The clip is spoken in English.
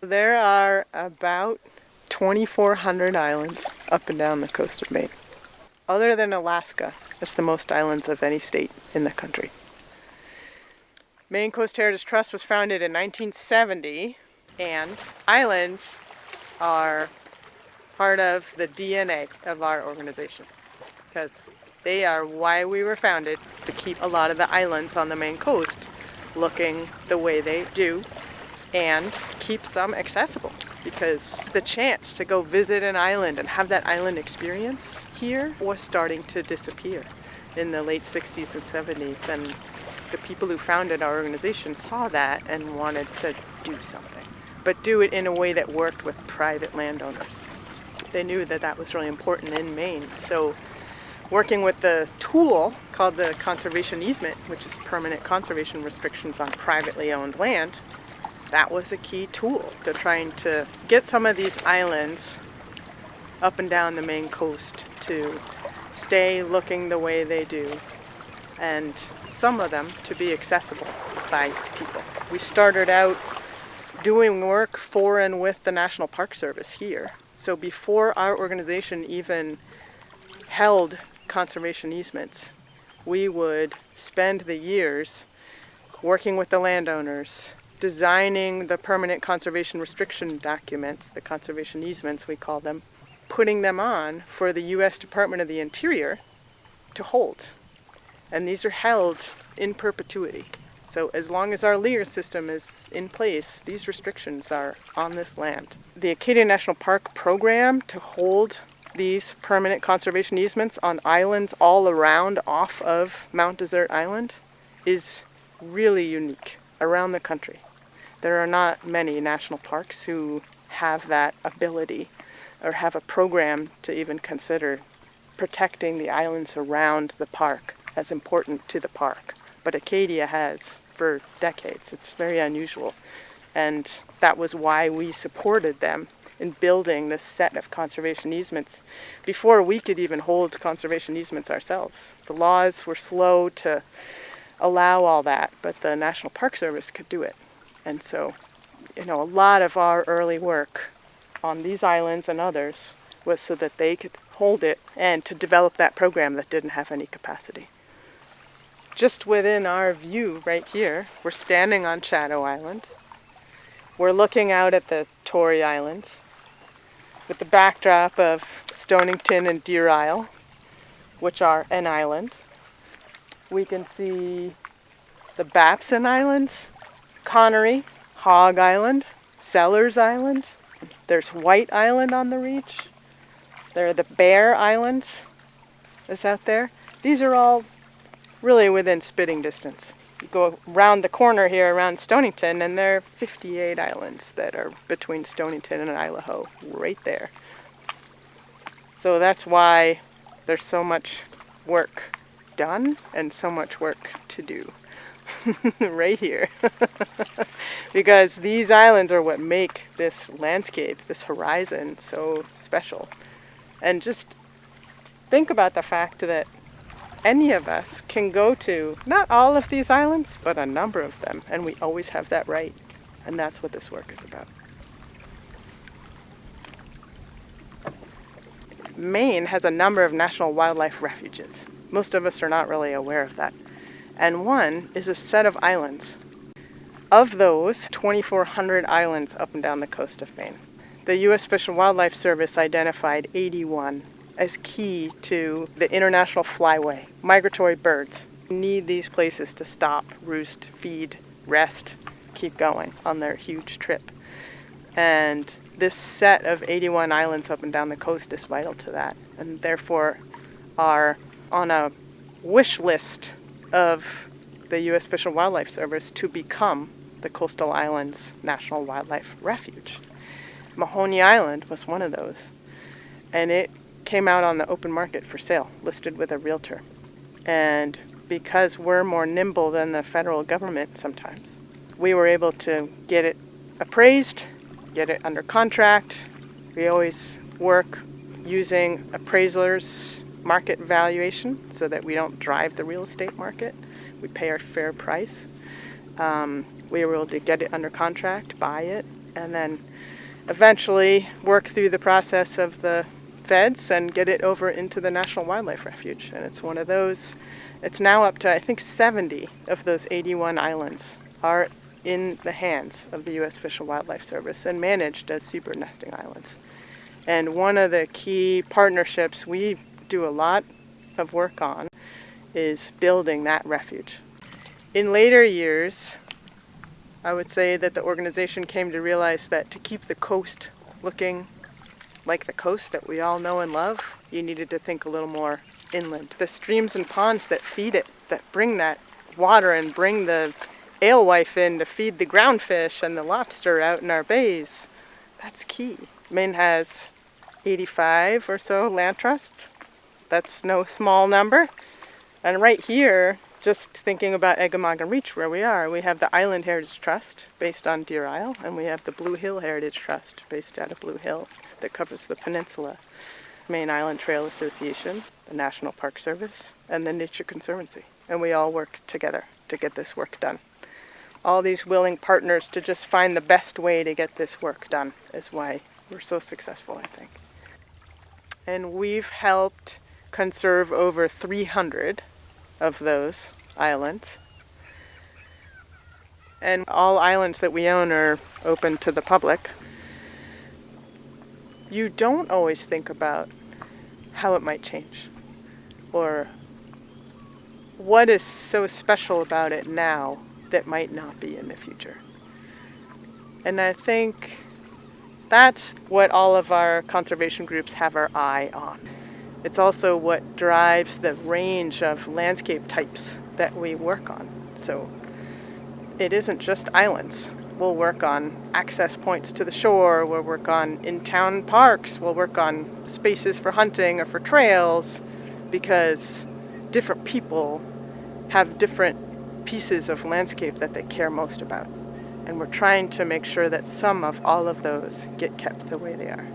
There are about 2,400 islands up and down the coast of Maine. Other than Alaska, it's the most islands of any state in the country. Maine Coast Heritage Trust was founded in 1970, and islands are part of the DNA of our organization because they are why we were founded, to keep a lot of the islands on the Maine coast looking the way they do and keep some accessible, because the chance to go visit an island and have that island experience here was starting to disappear in the late 60s and 70s, and the people who founded our organization saw that and wanted to do something, but do it in a way that worked with private landowners. They knew that that was really important in Maine. So working with the tool called the conservation easement, which is permanent conservation restrictions on privately owned land, that was a key tool to trying to get some of these islands up and down the Maine coast to stay looking the way they do, and some of them to be accessible by people. We started out doing work for and with the National Park Service here. So before our organization even held conservation easements, we would spend the years working with the landowners, designing the permanent conservation restriction documents, the conservation easements we call them, putting them on for the U.S. Department of the Interior to hold. And these are held in perpetuity. So as long as our LEER system is in place, these restrictions are on this land. The Acadia National Park program to hold these permanent conservation easements on islands all around off of Mount Desert Island is really unique around the country. There are not many national parks who have that ability or have a program to even consider protecting the islands around the park as important to the park. But Acadia has for decades. It's very unusual. And that was why we supported them in building this set of conservation easements before we could even hold conservation easements ourselves. The laws were slow to allow all that, but the National Park Service could do it. And so, a lot of our early work on these islands and others was so that they could hold it and to develop that program that didn't have any capacity. Just within our view right here, we're standing on Shadow Island. We're looking out at the Tory Islands with the backdrop of Stonington and Deer Isle, which are an island. We can see the Babson Islands, Connery, Hog Island, Sellers Island. There's White Island on the reach. There are the Bear Islands that's out there. These are all really within spitting distance. You go around the corner here around Stonington, and there are 58 islands that are between Stonington and Idaho, right there. So that's why there's so much work done and so much work to do right here. Because these islands are what make this landscape, this horizon, so special. And just think about the fact that any of us can go to not all of these islands, but a number of them, and we always have that right. And that's what this work is about. Maine has a number of national wildlife refuges. Most of us are not really aware of that. And one is a set of islands. Of those 2,400 islands up and down the coast of Maine, the U.S. Fish and Wildlife Service identified 81 as key to the international flyway. Migratory birds need these places to stop, roost, feed, rest, keep going on their huge trip. And this set of 81 islands up and down the coast is vital to that, and therefore are on a wish list of the U.S. Fish and Wildlife Service to become the Coastal Islands National Wildlife Refuge. Mahoney Island was one of those, and it came out on the open market for sale, listed with a realtor. And because we're more nimble than the federal government sometimes, we were able to get it appraised, get it under contract. We always work using appraisers' market valuation so that we don't drive the real estate market. We pay our fair price. We were able to get it under contract, buy it, and then eventually work through the process of the feds and get it over into the National Wildlife Refuge. And it's one of those, it's now up to, I think, 70 of those 81 islands are in the hands of the U.S. Fish and Wildlife Service and managed as seabird nesting islands. And one of the key partnerships we do a lot of work on is building that refuge. In later years, I would say that the organization came to realize that to keep the coast looking like the coast that we all know and love, you needed to think a little more inland. The streams and ponds that feed it, that bring that water and bring the alewife in to feed the groundfish and the lobster out in our bays, that's key. Maine has 85 or so land trusts. That's no small number. And right here, just thinking about Eggemogan Reach where we are, we have the Island Heritage Trust based on Deer Isle, and we have the Blue Hill Heritage Trust based out of Blue Hill that covers the peninsula. Maine Island Trail Association, the National Park Service, and the Nature Conservancy. And we all work together to get this work done. All these willing partners to just find the best way to get this work done is why we're so successful, I think. And we've helped conserve over 300 of those islands. And all islands that we own are open to the public. You don't always think about how it might change or what is so special about it now that might not be in the future. And I think that's what all of our conservation groups have our eye on. It's also what drives the range of landscape types that we work on. So it isn't just islands. We'll work on access points to the shore, we'll work on in-town parks, we'll work on spaces for hunting or for trails, because different people have different pieces of landscape that they care most about. And we're trying to make sure that some of all of those get kept the way they are.